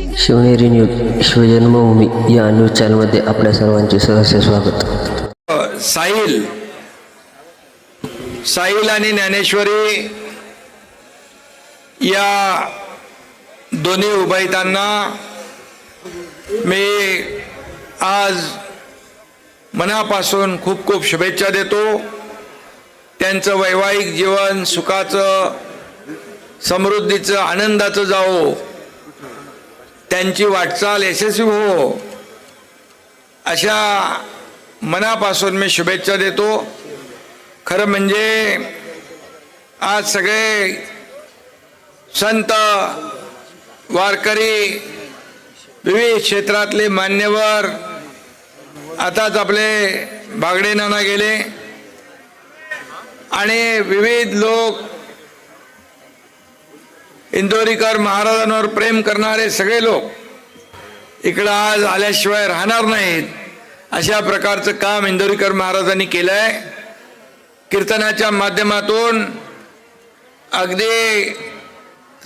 Shivneri news शिवजन्मभूमी या news चॅनलमध्ये आपल्या सर्वांचे सहर्ष स्वागत. साहिल आणि ज्ञानेश्वरी या दोन्ही उभयतांना मी आज मनापासून खूप खूप शुभेच्छा देतो. त्यांचं वैवाहिक जीवन सुखाचं, समृद्धीचं, आनंदाचं जावो, त्यांची वाटचाल यशस्वी हो, अशा मनापासून मी शुभेच्छा देतो. खरं म्हणजे आज सगळे संत, वारकरी, विविध क्षेत्रातले मान्यवर, आताच आपले बागडे नाना गेले आणि विविध लोक, इंदोरीकर महाराजांवर प्रेम करणारे सगळे लोक इकडं आज आल्याशिवाय राहणार नाहीत, अशा प्रकारचं काम इंदोरीकर महाराजांनी केलंय. कीर्तनाच्या माध्यमातून अगदी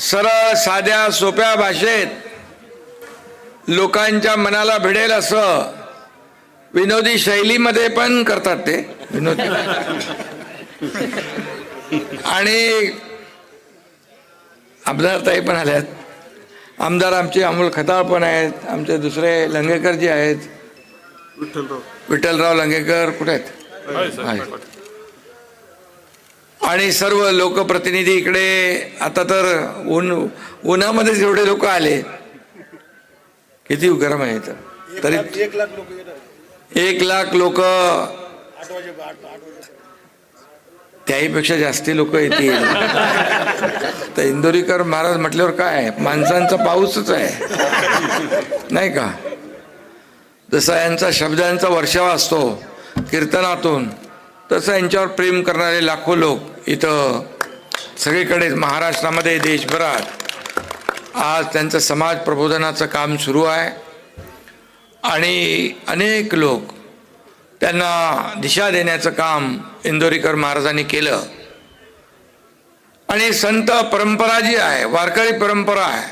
सरळ, साध्या, सोप्या भाषेत लोकांच्या मनाला भिडेल असं विनोदी शैलीमध्ये पण करतात ते विनोदी. आणि आमदार ताई पण आल्यात, आमदार आमचे अमोल खताळ पण आहेत, आमचे दुसरे लंगेकर जी आहेत, विठ्ठलराव लंगेकर कुठे आहेत, आणि सर्व लोकप्रतिनिधी इकडे. आता तर उन्हामध्येच एवढे लोक आले, किती गरम आहे तरी 1 लाख लोक, त्याहीपेक्षा जास्ती लोक येतील. तर इंदोरीकर महाराज म्हटल्यावर काय, माणसांचा पाऊसच आहे नाही का. जसा यांचा शब्दांचा वर्षाव असतो कीर्तनातून, तसं यांच्यावर प्रेम करणारे लाखो लोक इथं सगळीकडे महाराष्ट्रामध्ये, देशभरात आज त्यांचं समाज प्रबोधनाचं काम सुरू आहे. आणि अनेक लोक त्यांना दिशा देण्याचं काम इंदोरीकर महाराजांनी केलं. आणि संत परंपरा जी आहे, वारकरी परंपरा आहे,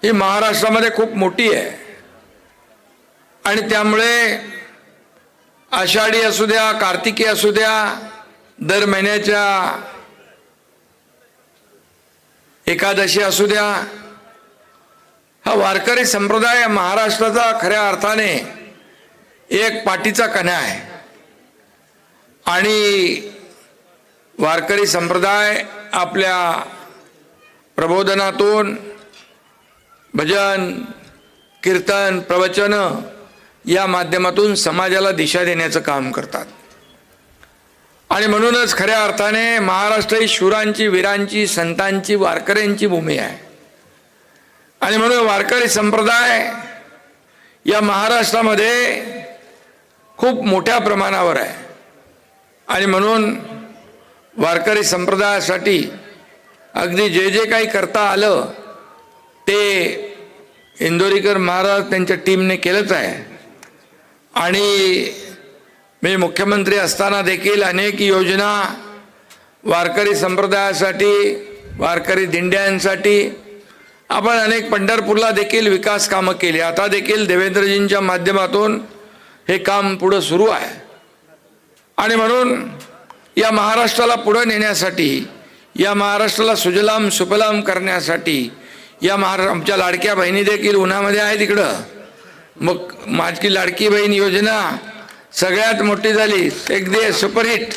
ही महाराष्ट्रामध्ये खूप मोठी आहे. आणि त्यामुळे आषाढी असू द्या, कार्तिकी असू द्या, दर महिन्याच्या एकादशी असू द्या, हा वारकरी संप्रदाय महाराष्ट्राचा खऱ्या अर्थाने एक पाठीचा कणा आहे. आणि वारकरी संप्रदाय आपल्या प्रबोधनातून भजन, कीर्तन, प्रवचन या माध्यमातून समाजाला दिशा देण्याचं काम करतात. आणि म्हणूनच खऱ्या अर्थाने महाराष्ट्र ही शूरांची, वीरांची, संतांची, वारकऱ्यांची भूमी आहे. आणि म्हणून वारकरी संप्रदाय या महाराष्ट्रामध्ये खूप मोठ्या प्रमाणावर आहे. आणि म्हणून वारकरी संप्रदायासाठी अगदी जे जे काही करता आलं ते इंदोरीकर महाराज त्यांच्या टीमने केलंच आहे. आणि मी मुख्यमंत्री असताना देखील अनेक योजना वारकरी संप्रदायासाठी, वारकरी दिंड्यांसाठी, आपण अनेक पंढरपूरला देखील विकास कामं केली. आता देखील देवेंद्रजींच्या माध्यमातून हे काम पुढं सुरू आहे. आणि म्हणून या महाराष्ट्राला पुढं नेण्यासाठी, या महाराष्ट्राला सुजलाम सुफलाम करण्यासाठी, या आमच्या लाडक्या बहिणी देखील उन्हामध्ये आहेत इकडं. मग माझी लाडकी बहीण योजना सगळ्यात मोठी झाली, एक दे सुपरहिट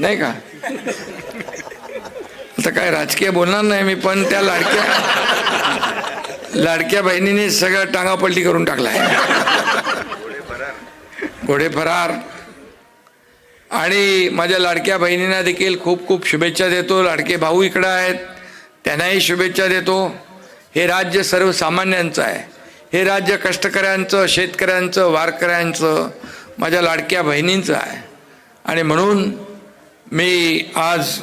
नाही का. आता काय राजकीय बोलणार नाही मी, पण त्या लाडक्या बहिणीने सगळं टांगापलटी करून टाकलाय, घोडे फरार. आणि माझ्या लाडक्या बहिणींना देखील खूप खूप शुभेच्छा देतो. लाडके भाऊ इकडं आहेत, त्यांनाही शुभेच्छा देतो. हे राज्य सर्वसामान्यांचं आहे, हे राज्य कष्टकऱ्यांचं, शेतकऱ्यांचं, वारकऱ्यांचं, माझ्या लाडक्या बहिणींचं आहे. आणि म्हणून मी आज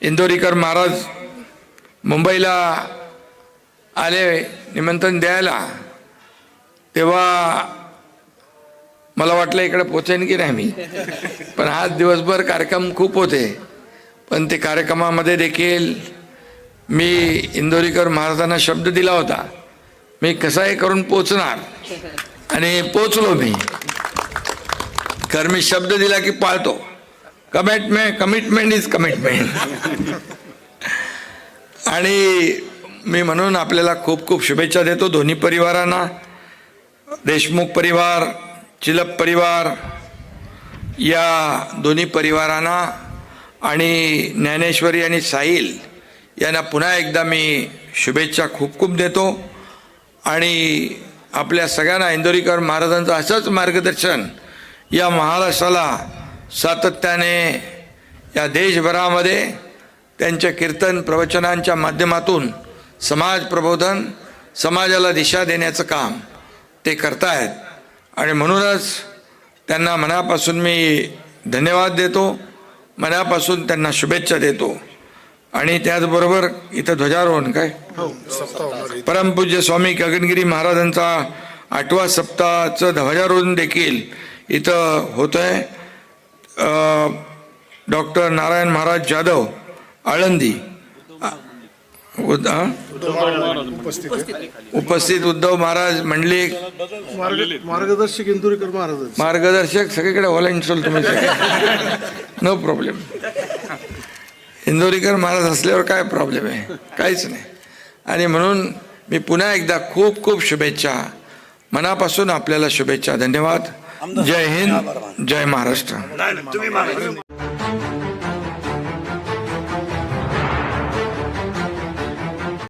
इंदोरीकर महाराज मुंबईला आले निमंत्रण द्यायला, तेव्हा मला वाटलं इकडे पोचेन की नाही मी, पण आज दिवसभर कार्यक्रम खूप होते. पण ते कार्यक्रमामध्ये देखील मी इंदोरीकर महाराजांना शब्द दिला होता, मी कसाही करून पोचणार, आणि पोचलो मी. कारण मी शब्द दिला की पाळतो. Commitment is commitment. आणि मी म्हणून आपल्याला खूप खूप शुभेच्छा देतो दोन्ही परिवारांना. देशमुख परिवार, चिलप परिवार, या दोन्ही परिवारांना आणि ज्ञानेश्वरी आणि साहिल यांना पुन्हा एकदा मी शुभेच्छा खूप खूप देतो. आणि आपल्या सगळ्यांना इंदोरीकर महाराजांचं असंच मार्गदर्शन या महाराष्ट्राला सातत्याने, या देशभरामध्ये त्यांच्या कीर्तन प्रवचनांच्या माध्यमातून समाज प्रबोधन, समाजाला दिशा देण्याचं काम ते करतायत. आणि म्हणूनच त्यांना मनापासून मी धन्यवाद देतो, मनापासून त्यांना शुभेच्छा देतो. आणि त्याचबरोबर इथं ध्वजारोहण काय परमपूज्य स्वामी गगनगिरी महाराजांचा 8वा सप्ताहाचं ध्वजारोहण देखील इथं होत आहे. डॉक्टर नारायण महाराज जाधव आळंदी उपस्थित, उद्धव महाराज मंडलिक, मार्गदर्शक इंदोरीकर महाराज, मार्गदर्शक सगळीकडे व्हॉलंटियर तुम्ही, नो प्रॉब्लेम. इंदोरीकर महाराज असल्यावर काय प्रॉब्लेम आहे, काहीच नाही. आणि म्हणून मी पुन्हा एकदा खूप खूप शुभेच्छा, मनापासून आपल्याला शुभेच्छा. धन्यवाद. जय हिंद, जय महाराष्ट्र.